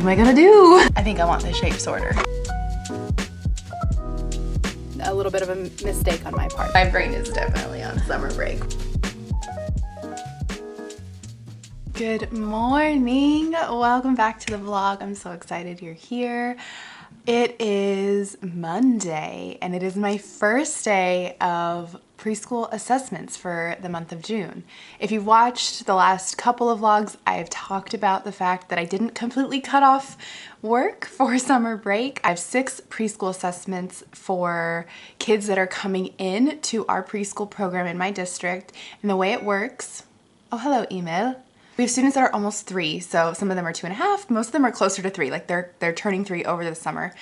What am I gonna do? I think I want the shape sorter. A little bit of a mistake on my part. My brain is definitely on summer break. Good morning. Welcome back to the vlog. I'm so excited you're here. It is Monday and it is my first day of preschool assessments for the month of June. If you've watched the last couple of vlogs, I've talked about the fact that I didn't completely cut off work for summer break. I have 6 preschool assessments for kids that are coming in to our preschool program in my district. And the way it works, oh hello email. We have students that are almost 3, so some of them are 2.5. Most of them are closer to 3, like they're turning 3 over the summer.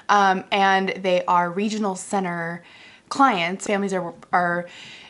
And they are regional center clients. Families are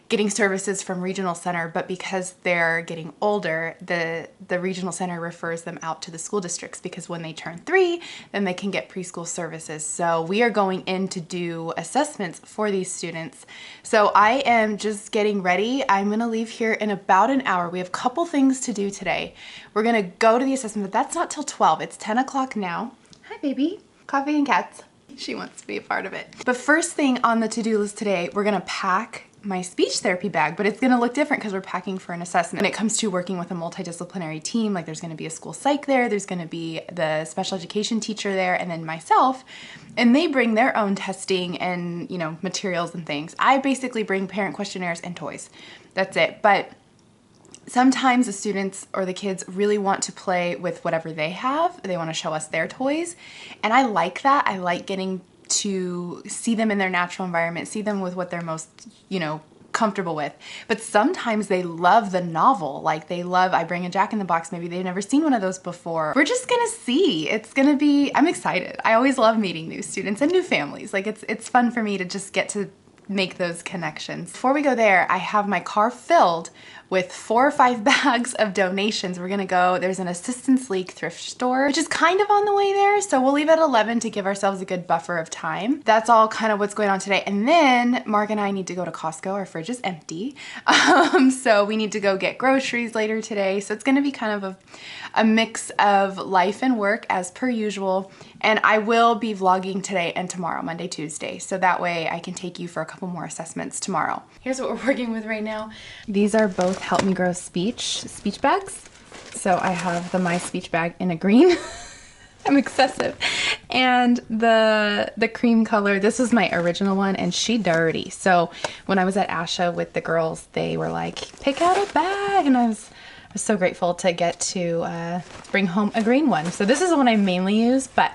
getting services from regional center, but because they're getting older, the regional center refers them out to the school districts because when they turn 3, then they can get preschool services. So we are going in to do assessments for these students. So I am just getting ready. I'm gonna leave here in about an hour. We have a couple things to do today. We're gonna go to the assessment, but that's not till 12. It's 10 o'clock now. Hi baby, coffee and cats. She wants to be a part of it. But first thing on the to-do list today, we're gonna pack my speech therapy bag, but it's gonna look different because we're packing for an assessment. When it comes to working with a multidisciplinary team, like there's gonna be a school psych there, there's gonna be the special education teacher there, and then myself, and they bring their own testing and, you know, materials and things. I basically bring parent questionnaires and toys. That's it. But sometimes the students or the kids really want to play with whatever they have. They want to show us their toys. And I like that. I like getting to see them in their natural environment, see them with what they're most, you know, comfortable with. But sometimes they love the novel. Like they love, I bring a Jack in the Box, maybe they've never seen one of those before. We're just gonna see. It's gonna be, I'm excited. I always love meeting new students and new families. Like it's fun for me to just get to make those connections. Before we go there, I have my car filled with 4 or 5 bags of donations. We're gonna go, there's an Assistance League thrift store, which is kind of on the way there. So we'll leave at 11 to give ourselves a good buffer of time. That's all kind of what's going on today. And then Mark and I need to go to Costco. Our fridge is empty. So we need to go get groceries later today. So it's gonna be kind of a mix of life and work as per usual. And I will be vlogging today and tomorrow, Monday, Tuesday. So that way I can take you for a couple more assessments tomorrow. Here's what we're working with right now. These are both Help Me Grow speech bags. So I have the My Speech bag in a green. I'm excessive. And the cream color, this was my original one and she dirty. So when I was at Asha with the girls, they were like, pick out a bag. And I was so grateful to get to bring home a green one. So this is the one I mainly use, but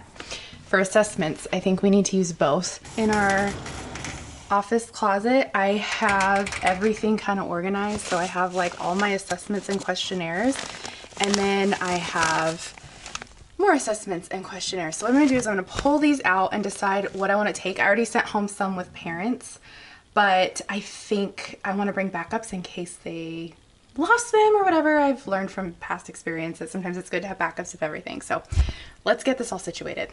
for assessments, I think we need to use both. In our office closet, I have everything kind of organized. So I have like all my assessments and questionnaires, and then I have more assessments and questionnaires. So what I'm gonna do is I'm gonna pull these out and decide what I wanna take. I already sent home some with parents, but I think I wanna bring backups in case they lost them or whatever. I've learned from past experiences. Sometimes it's good to have backups of everything. So let's get this all situated.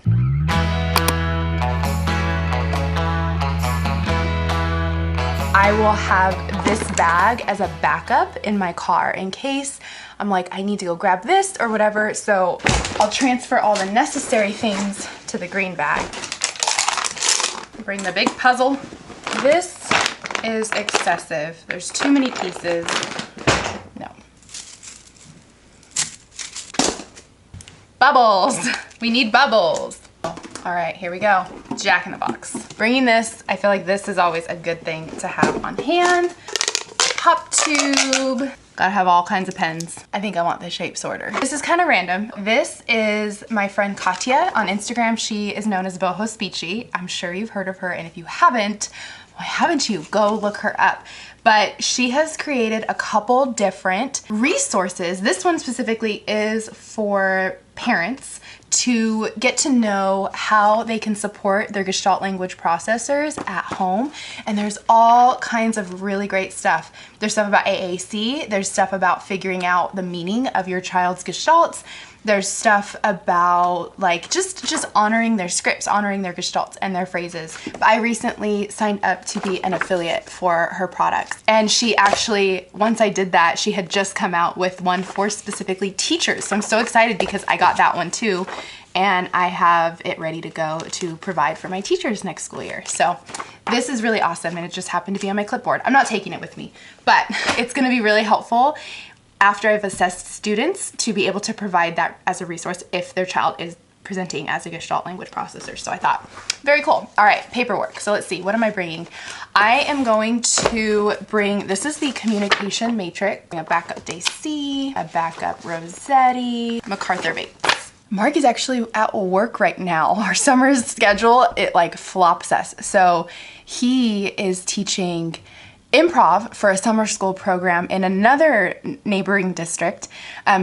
I will have this bag as a backup in my car in case I'm like, I need to go grab this or whatever. So I'll transfer all the necessary things to the green bag. Bring the big puzzle. This is excessive. There's too many pieces. No. Bubbles. We need bubbles. All right, here we go. Jack in the Box. Bringing this, I feel like this is always a good thing to have on hand. Pop tube. Gotta have all kinds of pens. I think I want the shape sorter. This is kind of random. This is my friend Katya on Instagram. She is known as Boho Speechy. I'm sure you've heard of her, and if you haven't, why haven't you? Go look her up. But she has created a couple different resources. This one specifically is for parents to get to know how they can support their Gestalt language processors at home. And there's all kinds of really great stuff. There's stuff about AAC, there's stuff about figuring out the meaning of your child's Gestalts. There's stuff about like just honoring their scripts, honoring their Gestalts and their phrases. But I recently signed up to be an affiliate for her products. And she actually, once I did that, she had just come out with one for specifically teachers. So I'm so excited because I got that one too. and I have it ready to go to provide for my teachers next school year. So this is really awesome, and it just happened to be on my clipboard. I'm not taking it with me, but it's gonna be really helpful after I've assessed students to be able to provide that as a resource if their child is presenting as a Gestalt language processor. So I thought, very cool. All right, paperwork. So let's see, what am I bringing? I am going to bring, this is the communication matrix, a backup Day C, a backup Rossetti, MacArthur Bates. Mark is actually at work right now. Our summer schedule, it like flops us. So he is teaching improv for a summer school program in another neighboring district.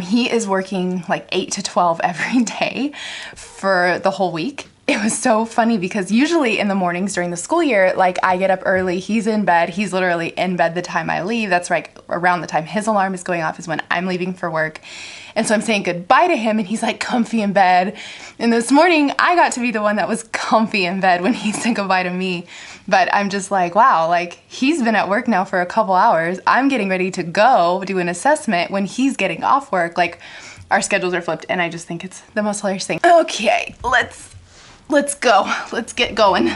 He is working like 8 to 12 every day for the whole week. It was so funny because usually in the mornings during the school year, like I get up early, he's in bed, he's literally in bed the time I leave. That's like around the time his alarm is going off is when I'm leaving for work. And so I'm saying goodbye to him and he's like comfy in bed. And this morning I got to be the one that was comfy in bed when he said goodbye to me. But I'm just like, wow, like he's been at work now for a couple hours. I'm getting ready to go do an assessment when he's getting off work. Like our schedules are flipped and I just think it's the most hilarious thing. Okay, let's go. Let's get going. So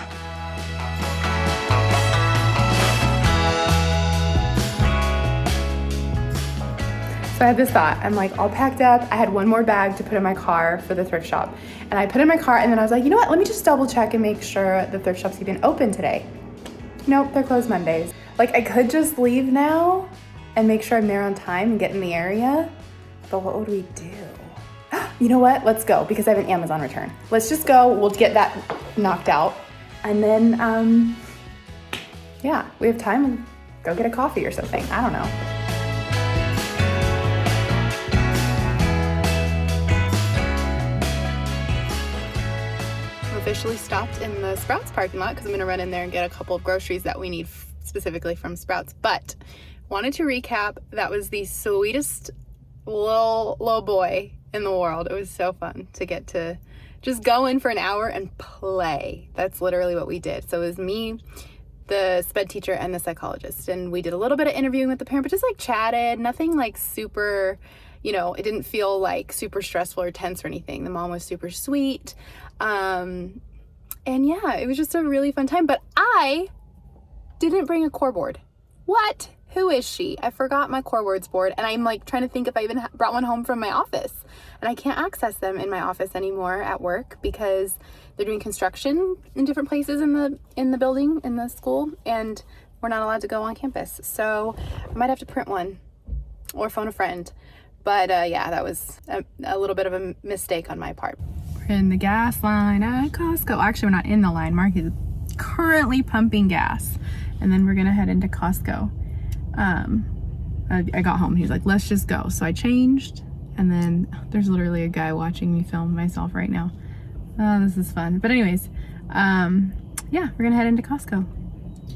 I had this thought, I'm like all packed up. I had one more bag to put in my car for the thrift shop. And I put it in my car and then I was like, you know what? Let me just double check and make sure the thrift shop's even open today. Nope, they're closed Mondays. Like I could just leave now and make sure I'm there on time and get in the area. But what would we do? You know what? Let's go because I have an Amazon return. Let's just go. We'll get that knocked out. And then, yeah, we have time. We'll go get a coffee or something. I don't know. Officially stopped in the Sprouts parking lot because I'm gonna run in there and get a couple of groceries that we need specifically from Sprouts. But wanted to recap, that was the sweetest little boy in the world. It was so fun to get to just go in for an hour and play. That's literally what we did. So it was me, the sped teacher, and the psychologist, and we did a little bit of interviewing with the parent, but just like chatted, nothing like super, you know, it didn't feel like super stressful or tense or anything. The mom was super sweet. And yeah, it was just a really fun time, but I didn't bring a core board. What? Who is she? I forgot my core words board, and I'm like trying to think if I even brought one home from my office, and I can't access them in my office anymore at work because they're doing construction in different places in the building, in the school, and we're not allowed to go on campus. So I might have to print one or phone a friend. But yeah, that was a little bit of a mistake on my part. We're in the gas line at Costco. Actually, we're not in the line. Mark is currently pumping gas. And then we're gonna head into Costco. I got home, he was like, let's just go. So I changed, and then there's literally a guy watching me film myself right now. Oh, this is fun. But anyways, yeah, we're gonna head into Costco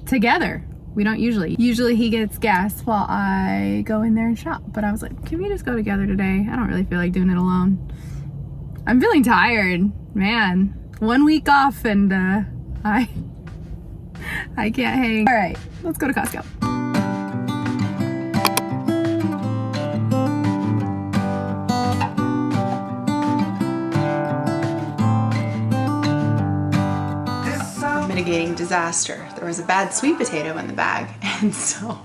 together. We don't usually he gets gas while I go in there and shop. But I was like, can we just go together today? I don't really feel like doing it alone. I'm feeling tired, man. 1 week off and I can't hang. All right, let's go to Costco. Mitigating disaster. There was a bad sweet potato in the bag, and so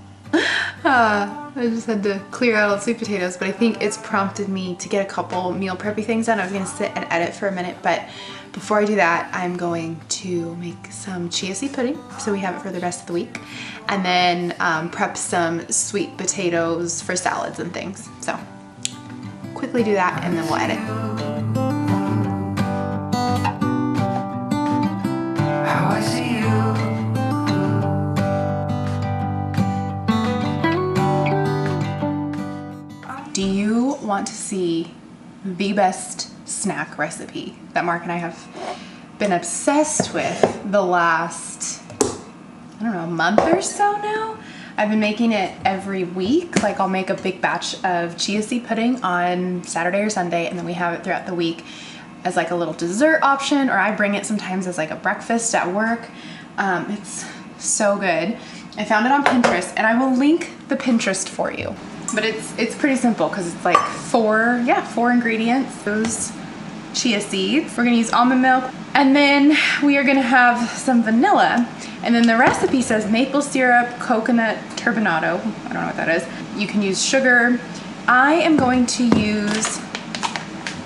I just had to clear out all the sweet potatoes, but I think it's prompted me to get a couple meal preppy things done. I was gonna sit and edit for a minute, but before I do that, I'm going to make some chia seed pudding so we have it for the rest of the week, and then prep some sweet potatoes for salads and things. So quickly do that and then we'll edit. I see you. Do you want to see the best snack recipe that Mark and I have been obsessed with the last, I don't know, month or so now? I've been making it every week. Like I'll make a big batch of chia seed pudding on Saturday or Sunday, and then we have it throughout the week as like a little dessert option, or I bring it sometimes as like a breakfast at work. It's so good. I found it on Pinterest, and I will link the Pinterest for you. But it's pretty simple because it's like four ingredients. Those chia seeds. We're gonna use almond milk, and then we are gonna have some vanilla. And then the recipe says maple syrup, coconut turbinado. I don't know what that is. You can use sugar. I am going to use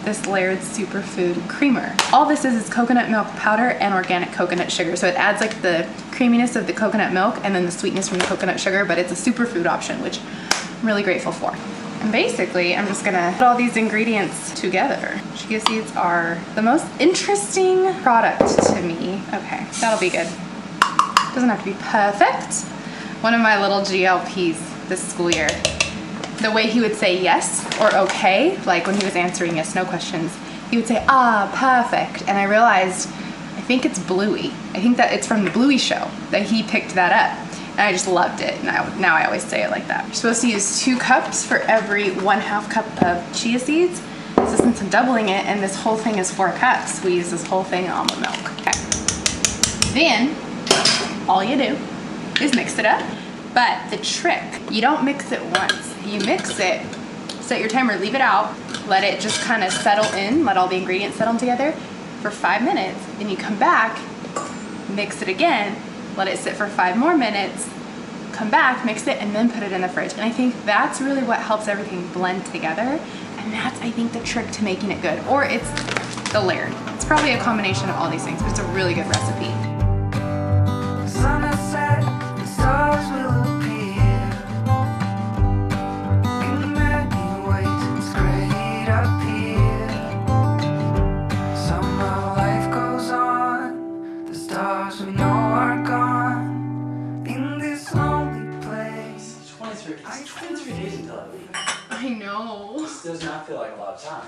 this Laird Superfood creamer. All this is coconut milk powder and organic coconut sugar. So it adds like the creaminess of the coconut milk and then the sweetness from the coconut sugar, but it's a superfood option, which I'm really grateful for. And basically, I'm just gonna put all these ingredients together. Chia seeds are the most interesting product to me. Okay, that'll be good. Doesn't have to be perfect. One of my little GLPs this school year, the way he would say yes or okay, like when he was answering yes, no questions, he would say, ah, perfect. And I realized, I think it's Bluey. I think that it's from the Bluey show that he picked that up. And I just loved it. And now I always say it like that. You're supposed to use 2 cups for every 1/2 cup of chia seeds. So since I'm doubling it and this whole thing is 4 cups, we use this whole thing of almond milk. Okay. Then, all you do is mix it up. But the trick, you don't mix it once. You mix it, set your timer, leave it out, let it just kind of settle in, let all the ingredients settle together for 5 minutes. Then you come back, mix it again, let it sit for 5 more minutes, come back, mix it, and then put it in the fridge. And I think that's really what helps everything blend together. And that's, I think, the trick to making it good. Or it's the Laird. It's probably a combination of all these things, but it's a really good recipe. The sun has set, the stars will appear. In many ways, it's great up here. Somehow life goes on. The stars we know are gone. In this lonely place. 23 days until I leave. I know. This does not feel like a lot of time.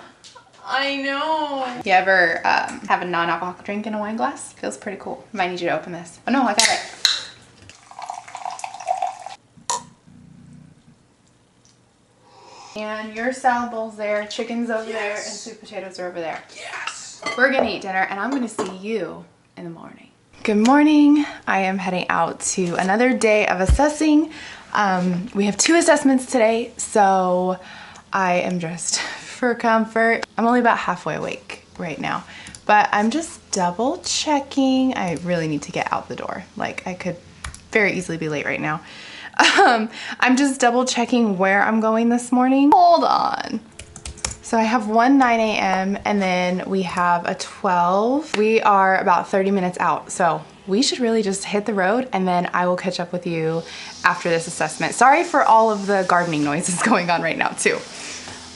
I know. You ever have a non-alcoholic drink in a wine glass? Feels pretty cool. Might need you to open this. Oh no, I got it. And your salad bowl's there, chicken's over there, and sweet potatoes are over there. Yes! We're gonna eat dinner, and I'm gonna see you in the morning. Good morning. I am heading out to another day of assessing. We have 2 assessments today, so I am dressed for comfort. I'm only about halfway awake right now, but I'm just double checking. I really need to get out the door. Like, I could very easily be late right now. I'm just double checking where I'm going this morning. Hold on. So I have one 9 a.m. and then we have a 12. We are about 30 minutes out, so we should really just hit the road, and then I will catch up with you after this assessment. Sorry for all of the gardening noises going on right now too.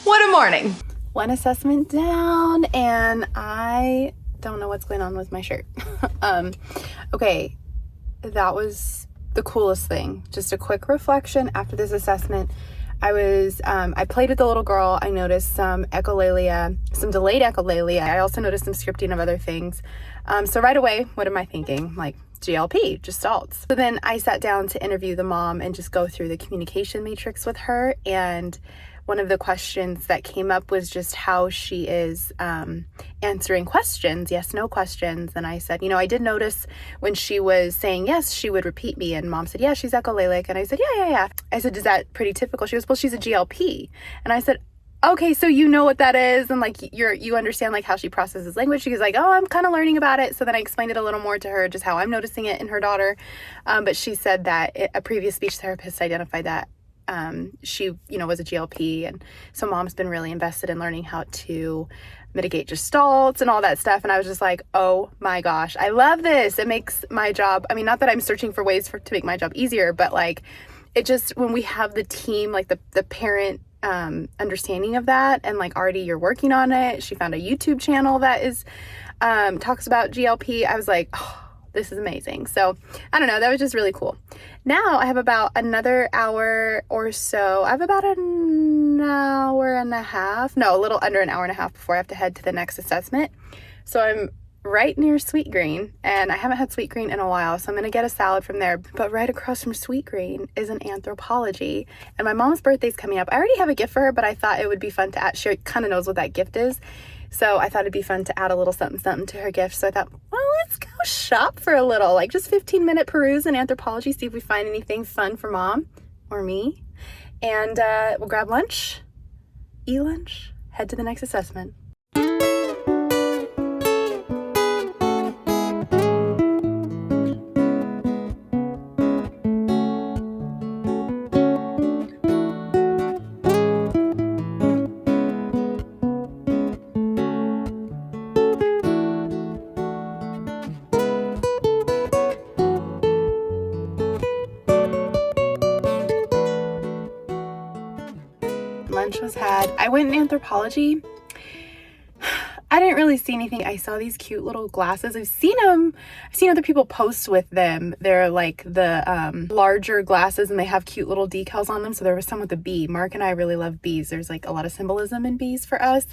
What a morning. One assessment down, and I don't know what's going on with my shirt. Okay, that was the coolest thing. Just a quick reflection after this assessment. I played with the little girl. I noticed some echolalia, some delayed echolalia. I also noticed some scripting of other things. So right away, what am I thinking? Like, GLP, gestalts. So then I sat down to interview the mom and just go through the communication matrix with her. And one of the questions that came up was just how she is answering questions, yes, no questions. And I said, you know, I did notice when she was saying yes, she would repeat me. And mom said, yeah, she's echolalic. And I said, yeah. I said, is that pretty typical? She goes, well, she's a GLP. And I said, okay, so you know what that is, and like you understand like how she processes language. She's like, oh, I'm kind of learning about it. So then I explained it a little more to her, just how I'm noticing it in her daughter. But she said that a previous speech therapist identified that she, you know, was a GLP, and so mom's been really invested in learning how to mitigate gestalts and all that stuff. And I was just like, oh my gosh, I love this. It makes my job, I mean, not that I'm searching for ways to make my job easier, but like it just, when we have the team, like the parent understanding of that, and like already you're working on it. She found a YouTube channel that is talks about GLP. I was like, oh, this is amazing. So I don't know, that was just really cool. Now I have about another hour or so. I have about an hour and a half, no, a little under an hour and a half before I have to head to the next assessment. So I'm right near Sweet Green, and I haven't had Sweet Green in a while, so I'm gonna get a salad from there. But right across from Sweet Green is an Anthropology, and my mom's birthday's coming up. I already have a gift for her, but I thought it would be fun to add. She kind of knows what that gift is, so I thought it'd be fun to add a little something to her gift. So I thought, well, let's go shop for a little, like just 15-minute peruse in Anthropology, see if we find anything fun for mom or me, and we'll grab lunch, eat lunch, head to the next assessment. I went in Anthropologie. I didn't really see anything. I saw these cute little glasses. I've seen other people post with them. They're like the larger glasses, and they have cute little decals on them. So there was some with a bee. Mark and I really love bees. There's like a lot of symbolism in bees for us.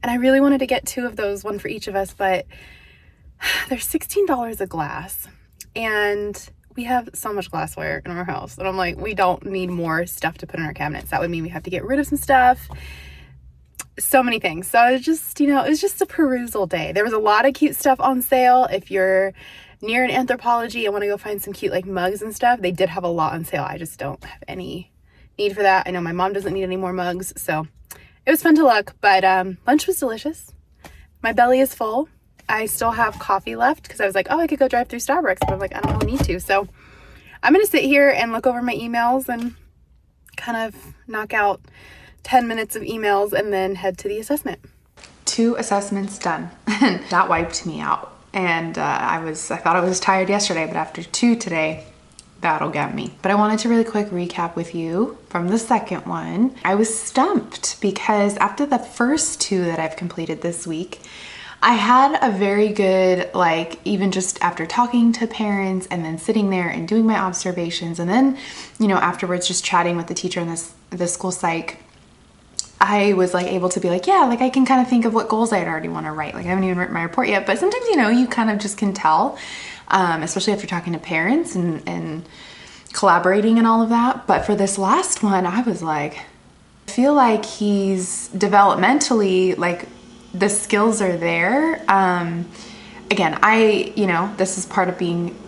And I really wanted to get 2 of those, one for each of us, but they're $16 a glass. And we have so much glassware in our house. And I'm like, we don't need more stuff to put in our cabinets. That would mean we have to get rid of some stuff. So many things. So it was just, it was just a perusal day. There was a lot of cute stuff on sale. If you're near an Anthropologie and want to go find some cute like mugs and stuff, they did have a lot on sale. I just don't have any need for that. I know my mom doesn't need any more mugs, so it was fun to look. But lunch was delicious. My belly is full. I still have coffee left because I was like, oh, I could go drive through Starbucks, but I'm like, I don't really need to. So I'm gonna sit here and look over my emails and kind of knock out 10 minutes of emails and then head to the assessment. 2 assessments done. That wiped me out. And I thought I was tired yesterday, but after 2 today, that'll get me. But I wanted to really quick recap with you from the second one. I was stumped because after the first 2 that I've completed this week, I had a very good, even just after talking to parents and then sitting there and doing my observations, and then, afterwards just chatting with the teacher in the school psych, I was able to be I can kind of think of what goals I'd already want to write. I haven't even written my report yet, but sometimes, you kind of just can tell, especially if you're talking to parents and collaborating and all of that. But for this last one, I was I feel like he's developmentally, the skills are there. Again, this is part of being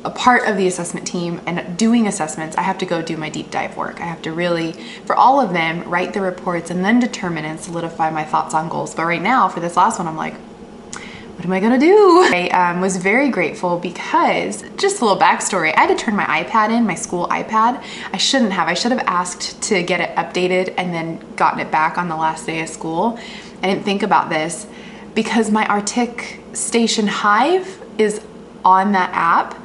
a part of the assessment team and doing assessments. I have to go do my deep dive work. I have to really, for all of them, write the reports and then determine and solidify my thoughts on goals. But right now, for this last one, I'm like, what am I gonna do? I was very grateful because, just a little backstory, I had to turn my iPad in, my school iPad. I shouldn't have. I should have asked to get it updated and then gotten it back on the last day of school. I didn't think about this because my Arctic Station Hive is on that app,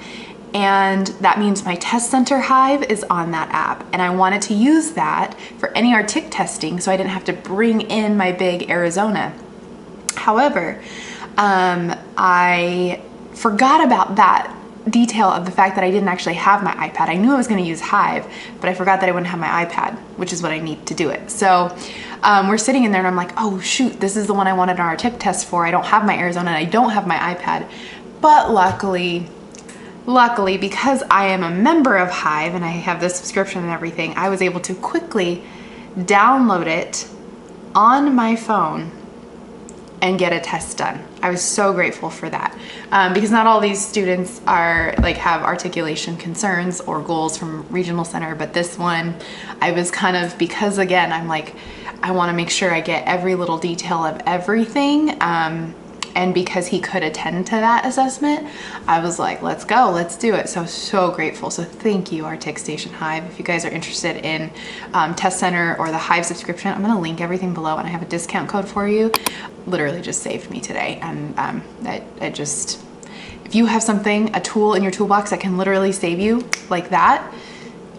and that means my test center Hive is on that app, and I wanted to use that for any Arctic testing so I didn't have to bring in my big Arizona. However, I forgot about that detail of the fact that I didn't actually have my iPad. I knew I was going to use Hive, but I forgot that I wouldn't have my iPad, which is what I need to do it. So we're sitting in there and I'm like, oh shoot, this is the one I wanted our tip test for. I don't have my Arizona and I don't have my iPad. But luckily, because I am a member of Hive and I have the subscription and everything, I was able to quickly download it on my phone and get a test done. I was so grateful for that because not all these students are have articulation concerns or goals from regional center, but this one I was kind of, because again, I'm I want to make sure I get every little detail of everything. And because he could attend to that assessment, I was like, let's go, let's do it. So grateful. So thank you, Arctic Station Hive. If you guys are interested in Test Center or the Hive subscription, I'm gonna link everything below and I have a discount code for you. Literally just saved me today. And if you have something, a tool in your toolbox that can literally save you like that,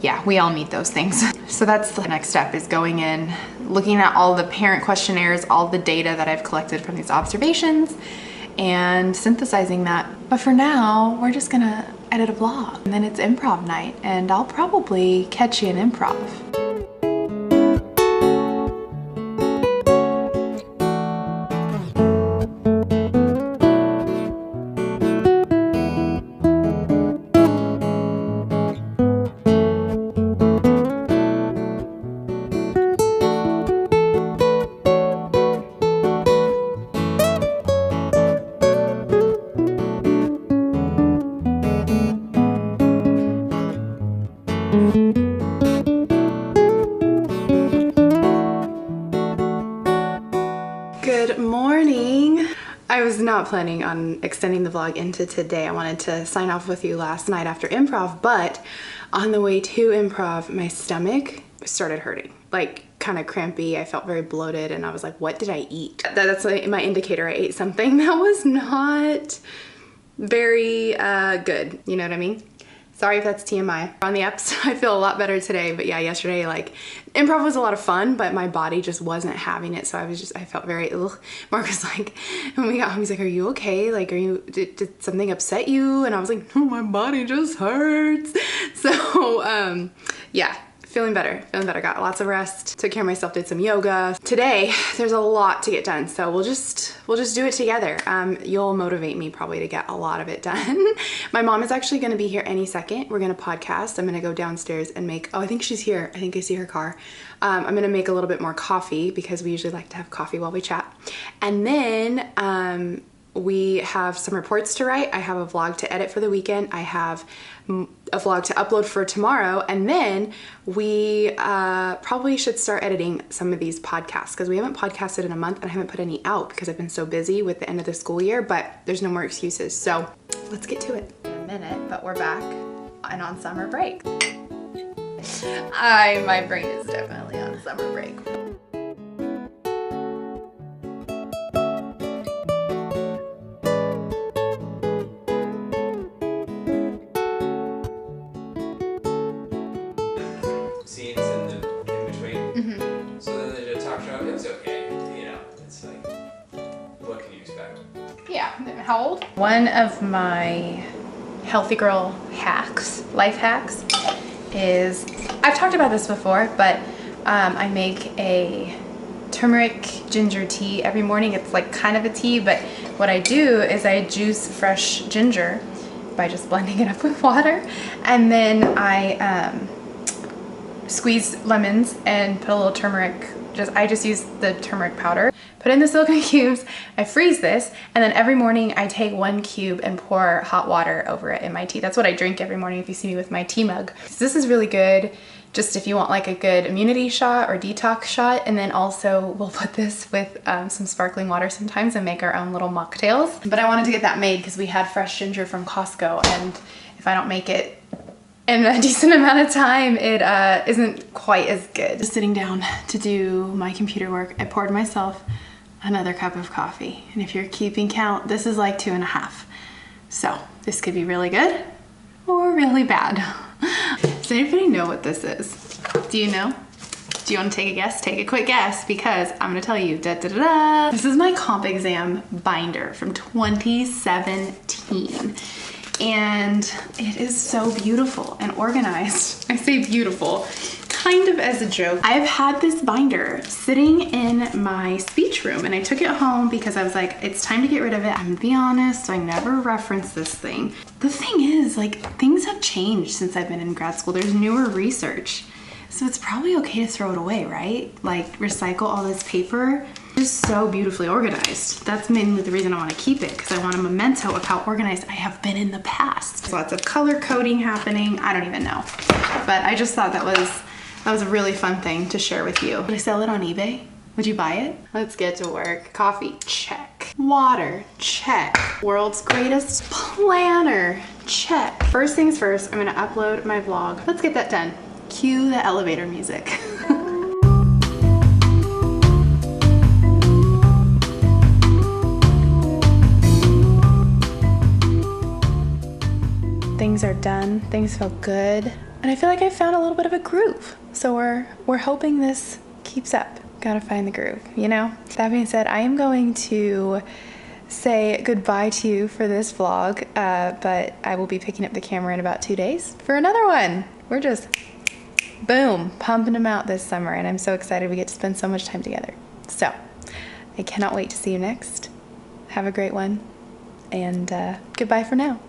yeah, we all need those things. So that's the next step, is going in, looking at all the parent questionnaires, all the data that I've collected from these observations, and synthesizing that. But for now, we're just gonna edit a vlog, and then it's improv night, and I'll probably catch you in improv. Good morning. I was not planning on extending the vlog into today. I wanted to sign off with you last night after improv, but on the way to improv, my stomach started hurting, kind of crampy. I felt very bloated and I was like, what did I eat? That's my indicator. I ate something that was not very good. You know what I mean? Sorry if that's TMI. On the ups, I feel a lot better today, but yeah, yesterday, like, improv was a lot of fun, but my body just wasn't having it, so I felt very, ugh. Marc was like, when we got home, he's like, are you okay? Like, did something upset you? And I was like, no, my body just hurts. So, yeah. Feeling better, got lots of rest, took care of myself, did some yoga. Today, there's a lot to get done, so we'll just do it together. You'll motivate me probably to get a lot of it done. My mom is actually gonna be here any second. We're gonna podcast. I'm gonna go downstairs and make, oh, I think she's here. I think I see her car. I'm gonna make a little bit more coffee because we usually like to have coffee while we chat. And then, we have some reports to write. I have a vlog to edit for the weekend. I have a vlog to upload for tomorrow. And then we probably should start editing some of these podcasts because we haven't podcasted in a month and I haven't put any out because I've been so busy with the end of the school year, but there's no more excuses. So let's get to it in a minute, but we're back and on summer break. My brain is definitely on summer break. Scenes in between. So then the talk show, it's okay. You know, it's like, what can you expect? Yeah, how old? One of my healthy girl hacks, life hacks, is, I've talked about this before, but I make a turmeric ginger tea every morning. It's like kind of a tea, but what I do is I juice fresh ginger by just blending it up with water, and then I squeeze lemons and put a little turmeric, I just use the turmeric powder, put in the silicone cubes, I freeze this, and then every morning I take 1 cube and pour hot water over it in my tea. That's what I drink every morning if you see me with my tea mug. So this is really good just if you want like a good immunity shot or detox shot, and then also we'll put this with some sparkling water sometimes and make our own little mocktails. But I wanted to get that made because we had fresh ginger from Costco, and if I don't make it in a decent amount of time, it isn't quite as good. Just sitting down to do my computer work, I poured myself another cup of coffee. And if you're keeping count, this is like 2.5. So this could be really good or really bad. Does anybody know what this is? Do you know? Do you want to take a guess? Take a quick guess because I'm gonna tell you. Da, da, da, da. This is my comp exam binder from 2017. And it is so beautiful and organized. I say beautiful, kind of as a joke. I've had this binder sitting in my speech room and I took it home because I was like, it's time to get rid of it. I'm gonna be honest, I never referenced this thing. The thing is, like, things have changed since I've been in grad school. There's newer research. So it's probably okay to throw it away, right? Like, recycle all this paper. It's so beautifully organized. That's mainly the reason I want to keep it, because I want a memento of how organized I have been in the past. There's lots of color coding happening. I don't even know. But I just thought that was a really fun thing to share with you. Would I sell it on eBay? Would you buy it? Let's get to work. Coffee, check. Water, check. World's greatest planner, check. First things first, I'm gonna upload my vlog. Let's get that done. Cue the elevator music. Things are done, things feel good, and I feel like I found a little bit of a groove. So we're hoping this keeps up. Gotta find the groove, you know? That being said, I am going to say goodbye to you for this vlog, but I will be picking up the camera in about 2 days for another one. We're just, boom, pumping them out this summer, and I'm so excited we get to spend so much time together. So, I cannot wait to see you next. Have a great one, and goodbye for now.